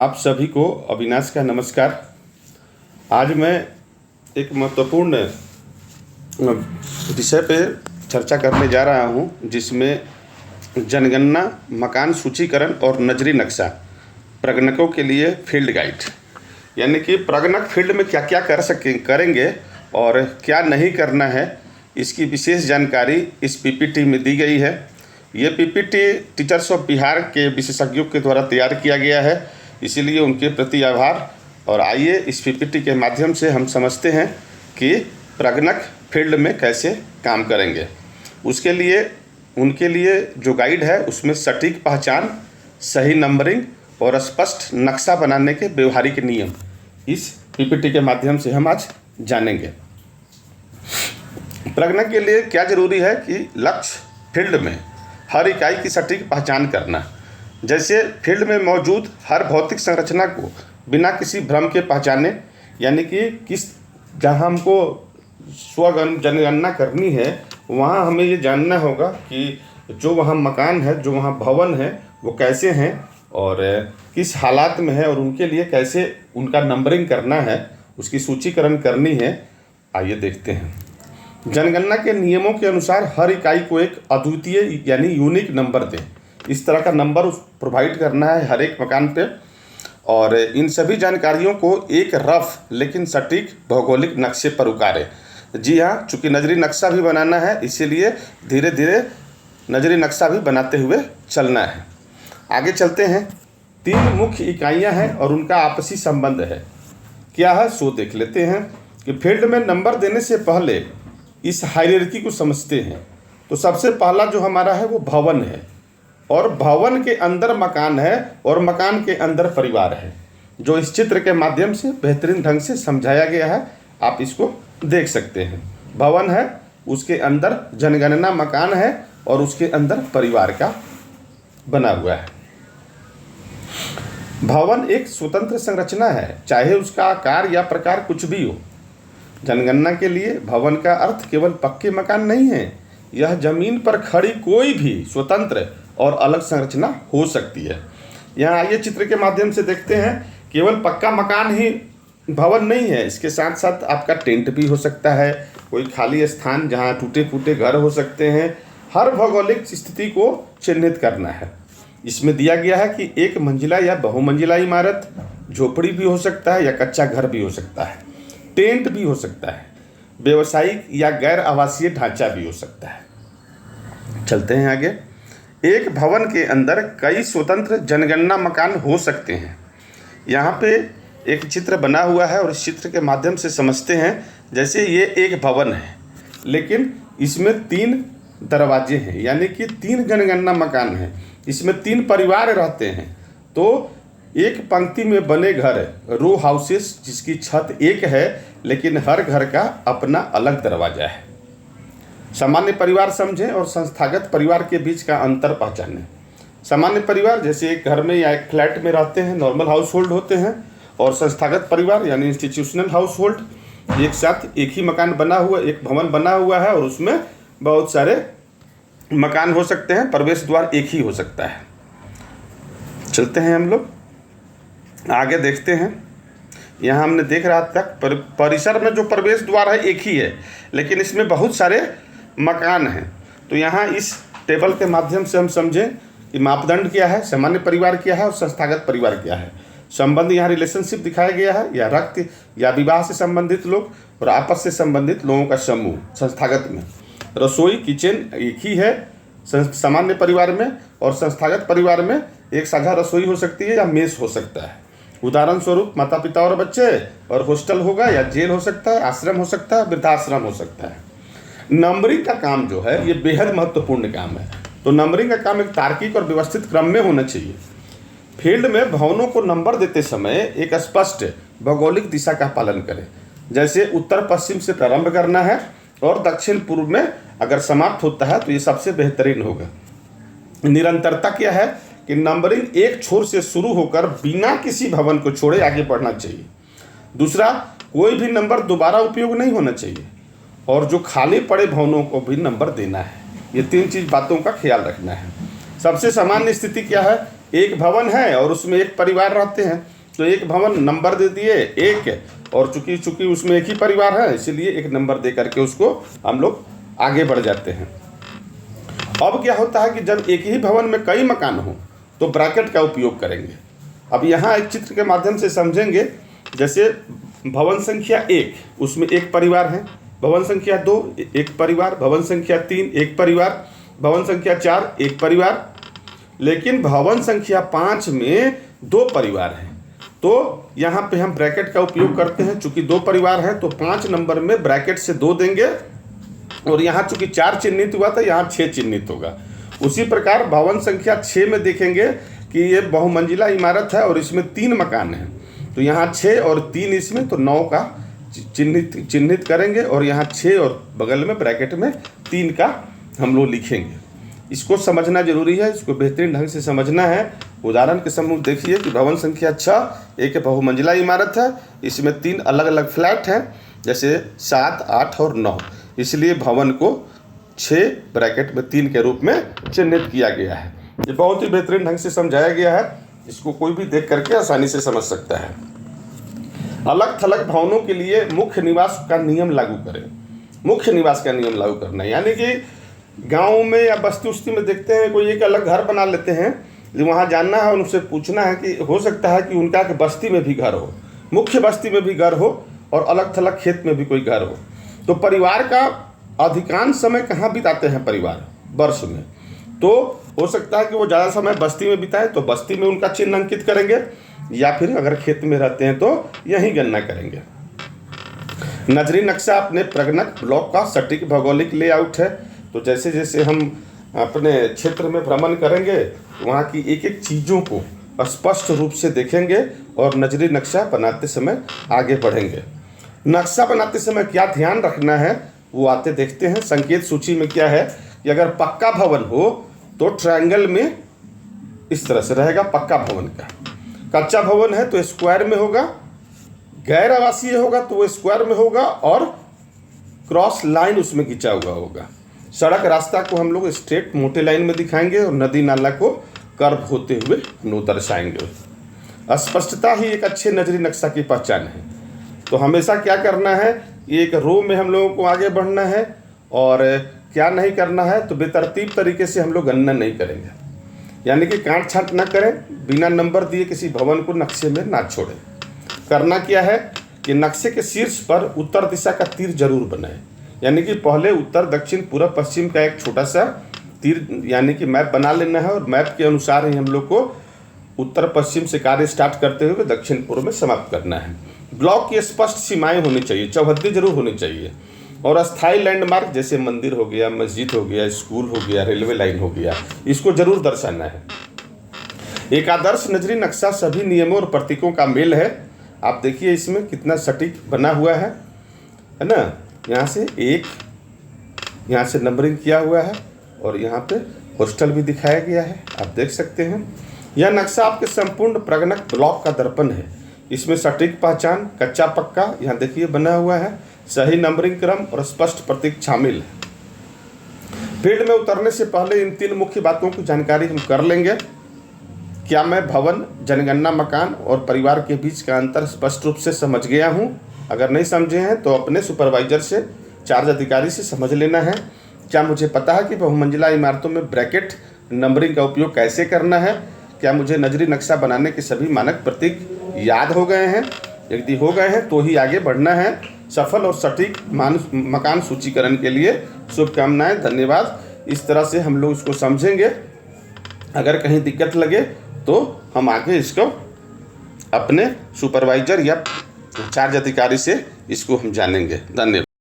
आप सभी को अविनाश का नमस्कार। आज मैं एक महत्वपूर्ण विषय पे चर्चा करने जा रहा हूं, जिसमें जनगणना, मकान सूचीकरण और नजरी नक्शा प्रगणकों के लिए फील्ड गाइड, यानी कि प्रगणक फील्ड में क्या क्या करेंगे और क्या नहीं करना है, इसकी विशेष जानकारी इस पीपीटी में दी गई है। ये पीपीटी टीचर्स ऑफ बिहार के विशेषज्ञों के द्वारा तैयार किया गया है, इसीलिए उनके प्रति आभार। और आइए इस पीपीटी के माध्यम से हम समझते हैं कि प्रगणक फील्ड में कैसे काम करेंगे। उसके लिए उनके लिए जो गाइड है उसमें सटीक पहचान, सही नंबरिंग और स्पष्ट नक्शा बनाने के व्यवहारिक नियम इस पीपीटी के माध्यम से हम आज जानेंगे। प्रगणक के लिए क्या जरूरी है कि लक्ष्य फील्ड में हर इकाई की सटीक पहचान करना। जैसे फील्ड में मौजूद हर भौतिक संरचना को बिना किसी भ्रम के पहचाने, यानी कि किस जहाँ हमको जनगणना करनी है वहाँ हमें ये जानना होगा कि जो वहाँ मकान है, जो वहाँ भवन है, वो कैसे हैं और किस हालात में है और उनके लिए कैसे उनका नंबरिंग करना है, उसकी सूचीकरण करनी है। आइए देखते हैं। जनगणना के नियमों के अनुसार हर इकाई को एक अद्वितीय यानी यूनिक नंबर दें। इस तरह का नंबर प्रोवाइड करना है हर एक मकान पे। और इन सभी जानकारियों को एक रफ लेकिन सटीक भौगोलिक नक्शे पर उतारें। जी हाँ, चूँकि नजरी नक्शा भी बनाना है, इसीलिए धीरे धीरे नजरी नक्शा भी बनाते हुए चलना है। आगे चलते हैं। 3 मुख्य इकाइयाँ हैं और उनका आपसी संबंध है। क्या है सो देख लेते हैं कि फील्ड में नंबर देने से पहले इस हायरार्की को समझते हैं। तो सबसे पहला जो हमारा है वो भवन है, और भवन के अंदर मकान है और मकान के अंदर परिवार है, जो इस चित्र के माध्यम से बेहतरीन ढंग से समझाया गया है। आप इसको देख सकते हैं। भवन है, उसके अंदर जनगणना मकान है और उसके अंदर परिवार का बना हुआ है। भवन एक स्वतंत्र संरचना है, चाहे उसका आकार या प्रकार कुछ भी हो। जनगणना के लिए भवन का अर्थ केवल पक्के मकान नहीं है, यह जमीन पर खड़ी कोई भी स्वतंत्र और अलग संरचना हो सकती है। यहाँ आइए चित्र के माध्यम से देखते हैं। केवल पक्का मकान ही भवन नहीं है, इसके साथ साथ आपका टेंट भी हो सकता है, कोई खाली स्थान जहाँ टूटे फूटे घर हो सकते हैं। हर भौगोलिक स्थिति को चिन्हित करना है। इसमें दिया गया है कि एक मंजिला या बहुमंजिला इमारत, झोपड़ी भी हो सकता है या कच्चा घर भी हो सकता है, टेंट भी हो सकता है, व्यवसायिक या गैर आवासीय ढांचा भी हो सकता है। चलते हैं आगे। एक भवन के अंदर कई स्वतंत्र जनगणना मकान हो सकते हैं। यहाँ पे एक चित्र बना हुआ है और इस चित्र के माध्यम से समझते हैं। जैसे ये एक भवन है, लेकिन इसमें 3 दरवाजे हैं, यानी कि 3 जनगणना मकान हैं। इसमें 3 परिवार रहते हैं। तो एक पंक्ति में बने घर, रो हाउसेस, जिसकी छत एक है लेकिन हर घर का अपना अलग दरवाजा है। सामान्य परिवार समझें और संस्थागत परिवार के बीच का अंतर पहचानें। सामान्य परिवार जैसे एक घर में या एक फ्लैट में रहते हैं, नॉर्मल हाउस होल्ड होते हैं, और संस्थागत परिवार यानी इंस्टीट्यूशनल हाउस होल्ड एक साथ एक ही मकान बना हुआ, एक भवन बना हुआ है और उसमें बहुत सारे मकान हो सकते हैं, प्रवेश द्वार एक ही हो सकता है। चलते हैं हम लोग आगे देखते हैं। यहाँ हमने देख रहा था परिसर में जो प्रवेश द्वार है एक ही है, लेकिन इसमें बहुत सारे मकान हैं। तो यहाँ इस टेबल के माध्यम से हम समझें कि मापदंड क्या है, सामान्य परिवार क्या है और संस्थागत परिवार क्या है। संबंध यहाँ रिलेशनशिप दिखाया गया है, या रक्त या विवाह से संबंधित लोग और आपस से संबंधित लोगों का समूह। संस्थागत में रसोई किचन एक ही है सामान्य परिवार में, और संस्थागत परिवार में एक साझा रसोई हो सकती है या मेस हो सकता है। उदाहरण स्वरूप माता पिता और बच्चे, और हॉस्टल होगा या जेल हो सकता है, आश्रम हो सकता है, वृद्धाश्रम हो सकता है। नंबरिंग का काम जो है ये बेहद महत्वपूर्ण काम है। तो नंबरिंग का काम एक तार्किक और व्यवस्थित क्रम में होना चाहिए। फील्ड में भवनों को नंबर देते समय एक स्पष्ट भौगोलिक दिशा का पालन करें। जैसे उत्तर पश्चिम से प्रारंभ करना है और दक्षिण पूर्व में अगर समाप्त होता है तो ये सबसे बेहतरीन होगा। निरंतरता क्या है कि नंबरिंग एक छोर से शुरू होकर बिना किसी भवन को छोड़े आगे बढ़ना चाहिए। दूसरा, कोई भी नंबर दोबारा उपयोग नहीं होना चाहिए, और जो खाली पड़े भवनों को भी नंबर देना है। ये 3 चीज बातों का ख्याल रखना है। सबसे सामान्य स्थिति क्या है एक भवन है और उसमें एक परिवार रहते हैं, तो एक भवन नंबर दे दिए एक, और चूंकि उसमें एक ही परिवार है इसीलिए एक नंबर दे करके उसको हम लोग आगे बढ़ जाते हैं। अब क्या होता है कि जब एक ही भवन में कई मकान हो तो ब्रैकेट का उपयोग करेंगे। अब यहाँ एक चित्र के माध्यम से समझेंगे। जैसे भवन संख्या 1 उसमें एक परिवार है, भवन संख्या 2 एक परिवार, भवन संख्या 3 एक परिवार, भवन संख्या 4 एक परिवार, लेकिन भवन संख्या 5 में 2 परिवार हैं। तो यहाँ पे हम ब्रैकेट का उपयोग करते हैं। चूंकि 2 परिवार हैं तो 5 नंबर में ब्रैकेट से 2 देंगे, और यहाँ चूंकि 4 चिन्हित हुआ था यहाँ 6 चिन्हित होगा। उसी प्रकार भवन संख्या 6 में देखेंगे कि ये बहुमंजिला इमारत है और इसमें 3 मकान हैं, तो यहाँ 6 और 3 इसमें, तो 9 का चिन्हित करेंगे, और यहाँ 6 और बगल में ब्रैकेट में 3 का हम लोग लिखेंगे। इसको समझना जरूरी है, इसको बेहतरीन ढंग से समझना है। उदाहरण के समूह देखिए कि भवन संख्या 6 एक बहुमंजिला इमारत है, इसमें 3 अलग अलग फ्लैट हैं, जैसे 7, 8 और 9, इसलिए भवन को 6 ब्रैकेट में 3 के रूप में चिन्हित किया गया है। ये बहुत ही बेहतरीन ढंग से समझाया गया है, इसको कोई भी देख करके आसानी से समझ सकता है। अलग थलग भवनों के लिए मुख्य निवास का नियम लागू करें। मुख्य निवास का नियम लागू करना, यानी कि गांव में या बस्ती उस्ती में देखते हैं कोई एक अलग घर बना लेते हैं, वहाँ जानना है और उनसे पूछना है कि हो सकता है कि उनका बस्ती में भी घर हो, मुख्य बस्ती में भी घर हो और अलग थलग खेत में भी कोई घर हो। तो परिवार का अधिकांश समय कहाँ बिताते हैं परिवार? वर्ष में। तो हो सकता है कि वो ज़्यादा समय बस्ती में बिताए तो बस्ती में उनका चिन्ह अंकित करेंगे, या फिर अगर खेत में रहते हैं तो यहीं गणना करेंगे। नजरी नक्शा अपने प्रगणक ब्लॉक का सटीक भौगोलिक लेआउट है। तो जैसे जैसे हम अपने क्षेत्र में भ्रमण करेंगे वहाँ की एक एक चीज़ों को स्पष्ट रूप से देखेंगे और नजरी नक्शा बनाते समय आगे बढ़ेंगे। नक्शा बनाते समय क्या ध्यान रखना है वो आते देखते हैं। संकेत सूची में क्या है कि अगर पक्का भवन हो तो ट्रायंगल में इस तरह से रहेगा पक्का भवन का, कच्चा भवन है तो स्क्वायर में होगा, गैर आवासीय होगा तो वो स्क्वायर में होगा और क्रॉस लाइन उसमें खींचा हुआ होगा। सड़क रास्ता को हम लोग स्ट्रेट मोटे लाइन में दिखाएंगे और नदी नाला को कर्व होते हुए हम लोग दर्शाएंगे। स्पष्टता ही एक अच्छे नजरी नक्शा की पहचान है। तो हमेशा क्या करना है, एक रो में हम लोगों को आगे बढ़ना है, और क्या नहीं करना है तो बेतरतीब तरीके से हम लोग गणना नहीं करेंगे, यानी कि काट छांट ना करें, बिना नंबर दिए किसी भवन को नक्शे में ना छोड़ें। करना क्या है कि नक्शे के शीर्ष पर उत्तर दिशा का तीर जरूर बनाएं, यानी कि पहले उत्तर दक्षिण पूर्व पश्चिम का एक छोटा सा तीर यानी कि मैप बना लेना है, और मैप के अनुसार ही हम लोग को उत्तर पश्चिम से कार्य स्टार्ट करते हुए दक्षिण पूर्व में समाप्त करना है। ब्लॉक की स्पष्ट सीमाएं होनी चाहिए, चौहद्दी जरूर होनी चाहिए, और अस्थायी लैंडमार्क जैसे मंदिर हो गया, मस्जिद हो गया, स्कूल हो गया, रेलवे लाइन हो गया, इसको जरूर दर्शाना है। एक आदर्श नजरी नक्शा सभी नियमों और प्रतीकों का मेल है। आप देखिए इसमें कितना सटीक बना हुआ है ना। यहाँ से एक, यहाँ से नंबरिंग किया हुआ है, और यहाँ पे हॉस्टल भी दिखाया गया है, आप देख सकते हैं। यह नक्शा आपके संपूर्ण प्रगणक ब्लॉक का दर्पण है। इसमें सटीक पहचान, कच्चा पक्का यहाँ देखिए बना हुआ है, सही नंबरिंग क्रम और स्पष्ट प्रतीक शामिल है। फील्ड में उतरने से पहले इन 3 मुख्य बातों की जानकारी हम कर लेंगे। क्या मैं भवन, जनगणना, मकान और परिवार के बीच का अंतर स्पष्ट रूप से समझ गया हूँ? अगर नहीं समझे हैं तो अपने सुपरवाइजर से, चार्ज अधिकारी से समझ लेना है। क्या मुझे पता है कि बहुमंजिला इमारतों में ब्रैकेट नंबरिंग का उपयोग कैसे करना है? क्या मुझे नजरी नक्शा बनाने के सभी मानक प्रतीक याद हो गए हैं? यदि हो गए हैं तो ही आगे बढ़ना है। सफल और सटीक मकान सूचीकरण के लिए शुभकामनाएं, धन्यवाद। इस तरह से हम लोग इसको समझेंगे। अगर कहीं दिक्कत लगे तो हम आगे इसको अपने सुपरवाइजर या चार्ज अधिकारी से इसको हम जानेंगे। धन्यवाद।